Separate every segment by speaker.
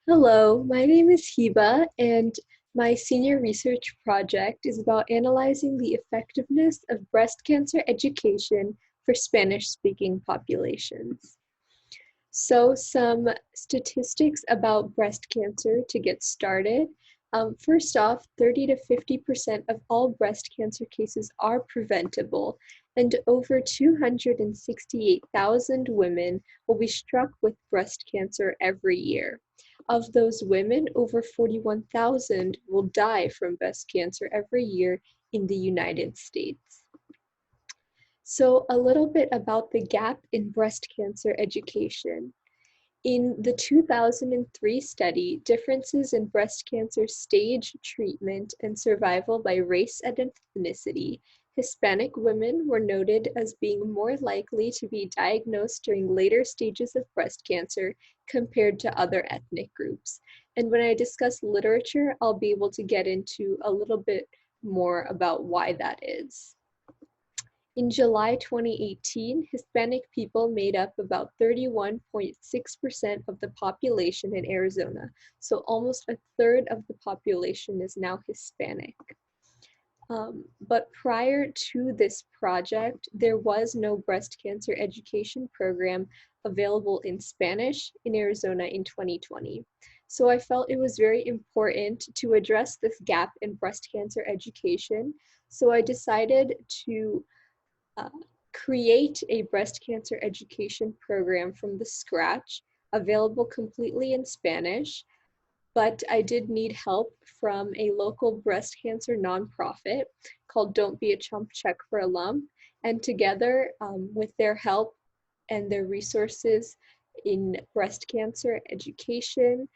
Speaker 1: Hello, my name is Hiba, and my senior research project is about analyzing the effectiveness of breast cancer education for Spanish-speaking populations. So, some statistics about breast cancer to get started. First off, 30 to 50% of all breast cancer cases are preventable, and over 268,000 women will be struck with breast cancer every year. Of those women, over 41,000 will die from breast cancer every year in the United States. So, a little bit about the gap in breast cancer education. In the 2003 study, differences in breast cancer stage, treatment, and survival by race and ethnicity, Hispanic women were noted as being more likely to be diagnosed during later stages of breast cancer compared to other ethnic groups. And when I discuss literature, I'll be able to get into a little bit more about why that is. In July 2018, Hispanic people made up about 31.6% of the population in Arizona, so almost a third of the population is now Hispanic. But prior to this project, there was no breast cancer education program available in Spanish in Arizona in 2020. So I felt it was very important to address this gap in breast cancer education. So I decided to uh, create a breast cancer education program from the scratch, available completely in Spanish, but I did need help from a local breast cancer nonprofit called Don't Be a Chump Check for a Lump. And together, with their help and their resources in breast cancer education,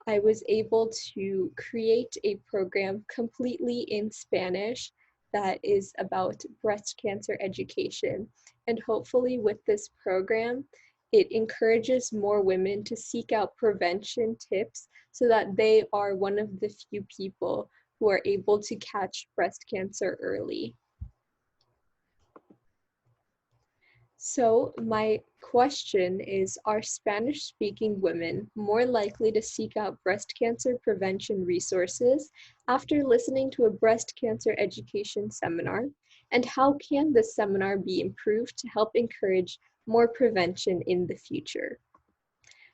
Speaker 1: I was able to create a program completely in Spanish that is about breast cancer education. And hopefully, with this program, it encourages more women to seek out prevention tips so that they are one of the few people who are able to catch breast cancer early. So my question is, are Spanish-speaking women more likely to seek out breast cancer prevention resources after listening to a breast cancer education seminar? And how can this seminar be improved to help encourage more prevention in the future?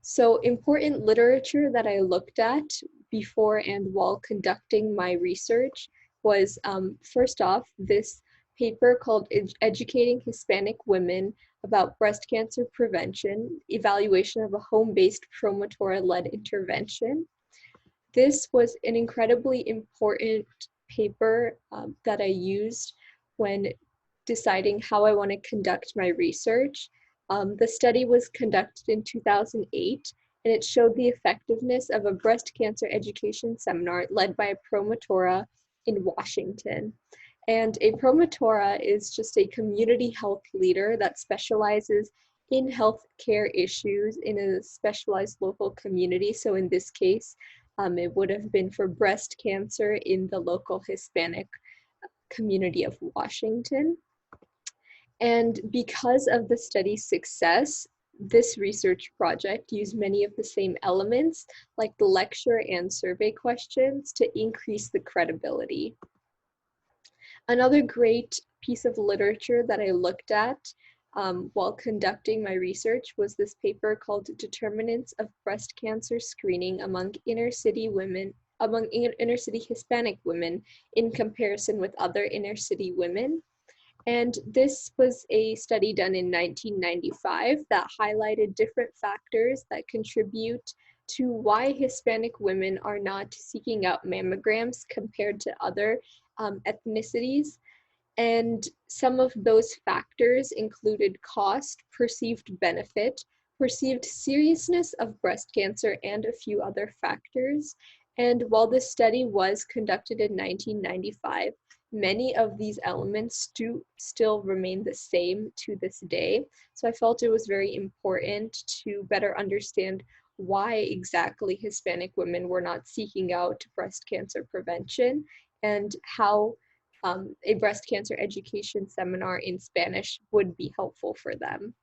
Speaker 1: So important literature that I looked at before and while conducting my research was, first off, this paper called Educating Hispanic Women about Breast Cancer Prevention, Evaluation of a Home-Based Promotora-Led Intervention. This was an incredibly important paper that I used when deciding how I want to conduct my research. The study was conducted in 2008, and it showed the effectiveness of a breast cancer education seminar led by a promotora in Washington. And a promotora is just a community health leader that specializes in healthcare issues in a specialized local community. So in this case, it would have been for breast cancer in the local Hispanic community of Washington. And because of the study's success, this research project used many of the same elements, like the lecture and survey questions, to increase the credibility. Another great piece of literature that I looked at while conducting my research was this paper called Determinants of Breast Cancer Screening Among Inner-City Women, among inner-city Hispanic women in comparison with other inner-city women. And this was a study done in 1995 that highlighted different factors that contribute to why Hispanic women are not seeking out mammograms compared to other ethnicities. And some of those factors included cost, perceived benefit, perceived seriousness of breast cancer, and a few other factors. And while this study was conducted in 1995, many of these elements do still remain the same to this day. So I felt it was very important to better understand why exactly Hispanic women were not seeking out breast cancer prevention and how a breast cancer education seminar in Spanish would be helpful for them.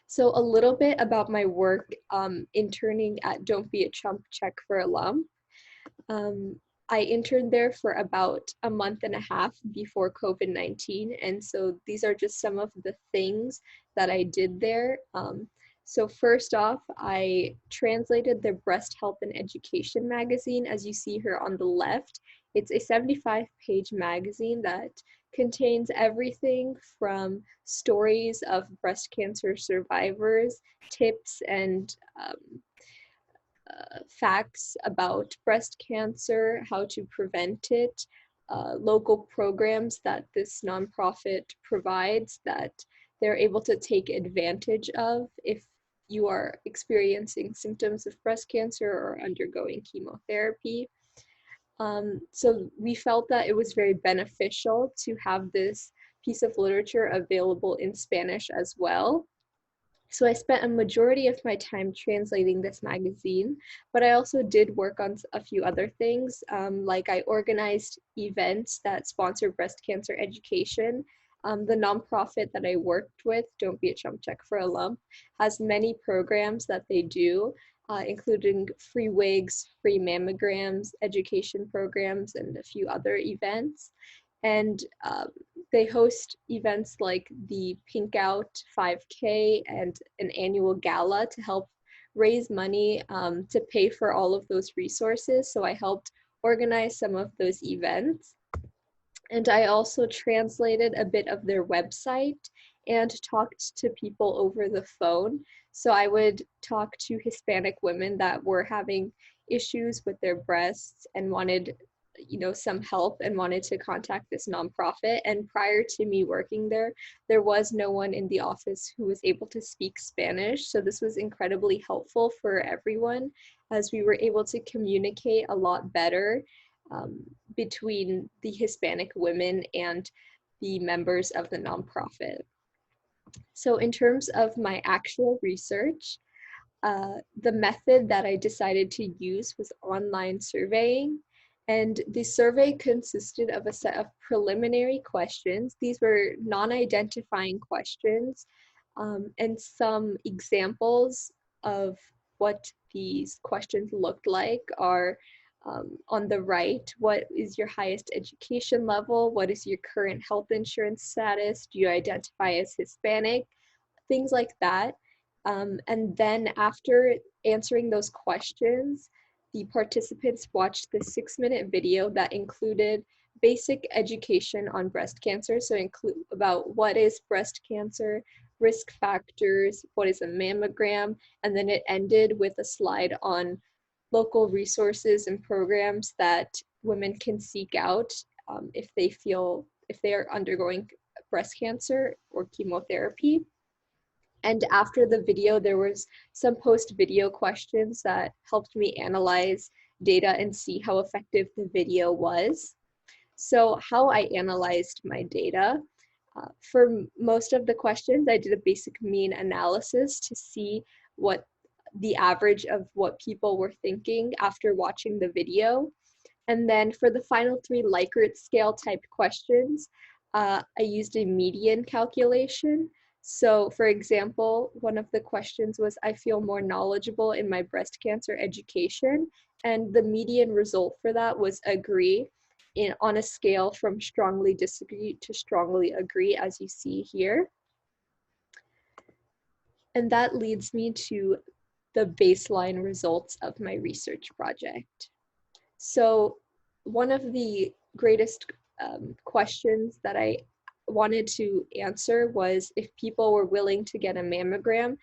Speaker 1: So a little bit about my work interning at Don't Be a Chump Check for a Lump. Um, I interned there for about a month and a half before COVID-19. And so these are just some of the things that I did there. So first off, I translated the Breast Health and Education magazine, as you see here on the left. It's a 75-page magazine that contains everything from stories of breast cancer survivors, tips and facts about breast cancer, how to prevent it, local programs that this nonprofit provides that they're able to take advantage of if you are experiencing symptoms of breast cancer or undergoing chemotherapy. So we felt that it was very beneficial to have this piece of literature available in Spanish as well. So I spent a majority of my time translating this magazine, but I also did work on a few other things, like I organized events that sponsor breast cancer education. The nonprofit that I worked with, Don't Be a Chump Check for a Lump, has many programs that they do, including free wigs, free mammograms, education programs, and a few other events. And they host events like the Pink Out 5K and an annual gala to help raise money to pay for all of those resources. So I helped organize some of those events. And I also translated a bit of their website and talked to people over the phone. So I would talk to Hispanic women that were having issues with their breasts and wanted some help and wanted to contact this nonprofit. And prior to me working there was no one in the office who was able to speak Spanish. So this was incredibly helpful for everyone as we were able to communicate a lot better between the Hispanic women and the members of the nonprofit. So in terms of my actual research, the method that I decided to use was online surveying. And the survey consisted of a set of preliminary questions. These were non-identifying questions and some examples of what these questions looked like are on the right. What is your highest education level? What is your current health insurance status? Do you identify as Hispanic? Things like that. And then after answering those questions, the participants watched the 6-minute video that included basic education on breast cancer. So include about what is breast cancer, risk factors, what is a mammogram, and then it ended with a slide on local resources and programs that women can seek out if they are undergoing breast cancer or chemotherapy. And after the video, there was some post-video questions that helped me analyze data and see how effective the video was. So how I analyzed my data, for most of the questions, I did a basic mean analysis to see what the average of what people were thinking after watching the video. And then for the final 3 Likert scale type questions, I used a median calculation. So for example, one of the questions was, I feel more knowledgeable in my breast cancer education. And the median result for that was agree on a scale from strongly disagree to strongly agree, as you see here. And that leads me to the baseline results of my research project. So one of the greatest questions that I wanted to answer was if people were willing to get a mammogram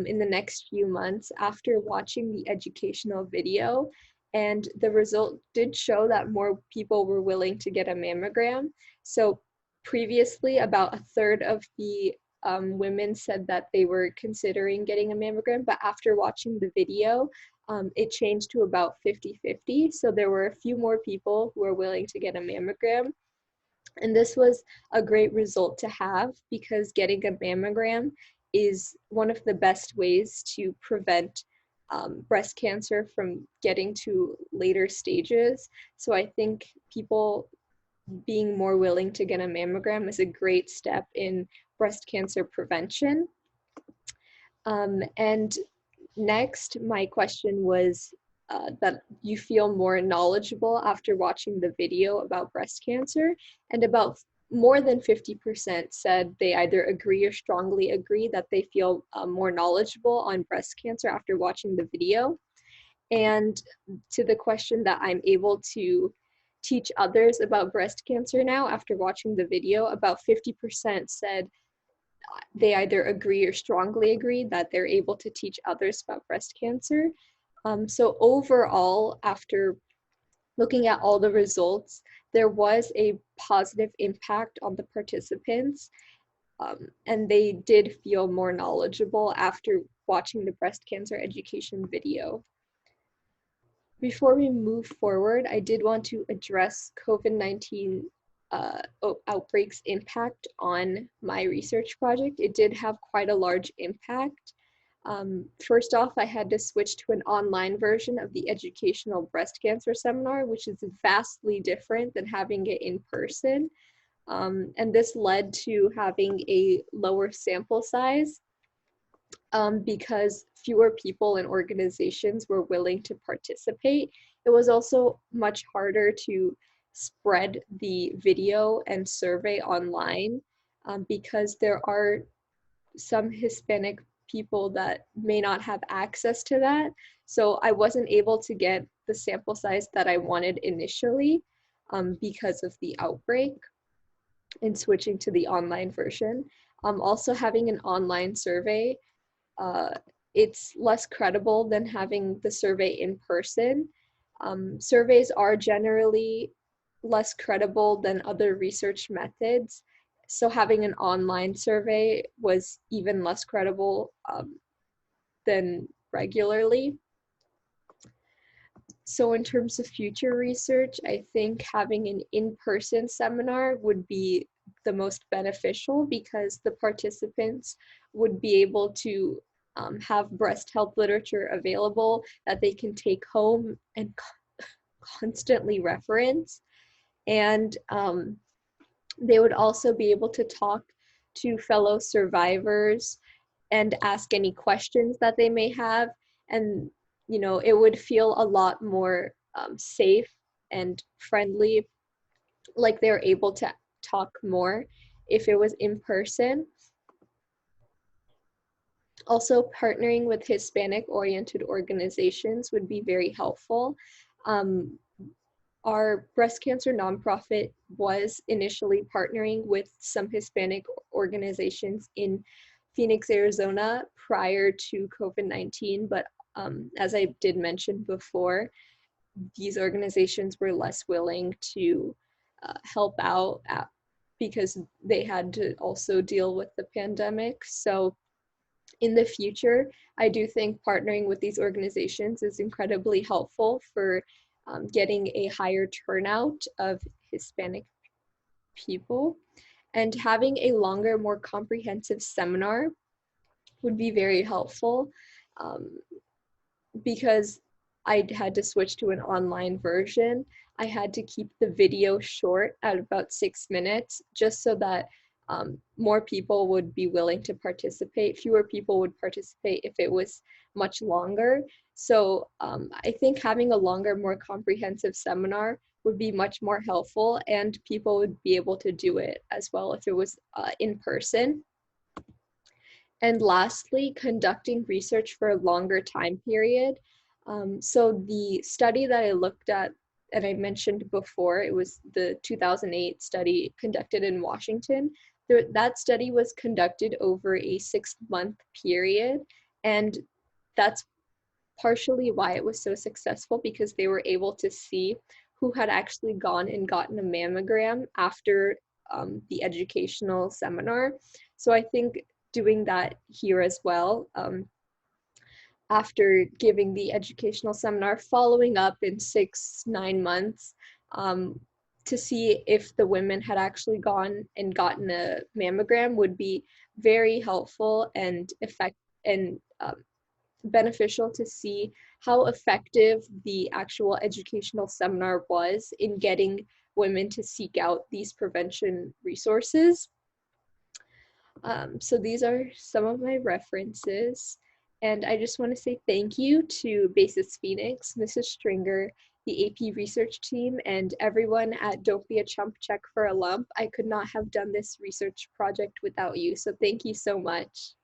Speaker 1: in the next few months after watching the educational video. And the result did show that more people were willing to get a mammogram. So previously, about a third of the women said that they were considering getting a mammogram, but after watching the video, it changed to about 50-50. So there were a few more people who were willing to get a mammogram. And this was a great result to have because getting a mammogram is one of the best ways to prevent breast cancer from getting to later stages. So I think people being more willing to get a mammogram is a great step in breast cancer prevention. And next, my question was that you feel more knowledgeable after watching the video about breast cancer, and about more than 50% said they either agree or strongly agree that they feel more knowledgeable on breast cancer after watching the video. And to the question that I'm able to teach others about breast cancer now after watching the video, about 50% said they either agree or strongly agree that they're able to teach others about breast cancer. So overall, after looking at all the results, there was a positive impact on the participants, and they did feel more knowledgeable after watching the breast cancer education video. Before we move forward, I did want to address COVID-19 outbreak's impact on my research project. It did have quite a large impact. First off, I had to switch to an online version of the educational breast cancer seminar, which is vastly different than having it in person. And this led to having a lower sample size because fewer people and organizations were willing to participate. It was also much harder to spread the video and survey online because there are some Hispanic people that may not have access to that. So I wasn't able to get the sample size that I wanted initially because of the outbreak and switching to the online version. Also having an online survey, it's less credible than having the survey in person. Surveys are generally less credible than other research methods. So having an online survey was even less credible than regularly. So in terms of future research, I think having an in-person seminar would be the most beneficial because the participants would be able to have breast health literature available that they can take home and constantly reference. And they would also be able to talk to fellow survivors and ask any questions that they may have. And, you know, it would feel a lot more safe and friendly, like they're able to talk more if it was in person. Also, partnering with Hispanic-oriented organizations would be very helpful. Our breast cancer nonprofit was initially partnering with some Hispanic organizations in Phoenix, Arizona prior to COVID-19, but as I did mention before, these organizations were less willing to help out because they had to also deal with the pandemic. So in the future, I do think partnering with these organizations is incredibly helpful for getting a higher turnout of Hispanic people. And having a longer, more comprehensive seminar would be very helpful because I had to switch to an online version. I had to keep the video short at about 6 minutes just so that more people would be willing to participate. Fewer people would participate if it was much longer. So I think having a longer, more comprehensive seminar would be much more helpful, and people would be able to do it as well if it was in person. And lastly, conducting research for a longer time period. So the study that I looked at, and I mentioned before, it was the 2008 study conducted in Washington. That study was conducted over a 6-month period, and that's partially why it was so successful, because they were able to see who had actually gone and gotten a mammogram after the educational seminar. So I think doing that here as well, after giving the educational seminar, following up in 6-9 months to see if the women had actually gone and gotten a mammogram would be very helpful and beneficial to see how effective the actual educational seminar was in getting women to seek out these prevention resources. So these are some of my references. And I just want to say thank you to Basis Phoenix, Mrs. Stringer, the AP research team, and everyone at Don't Be a Chump Check for a Lump. I could not have done this research project without you. So thank you so much.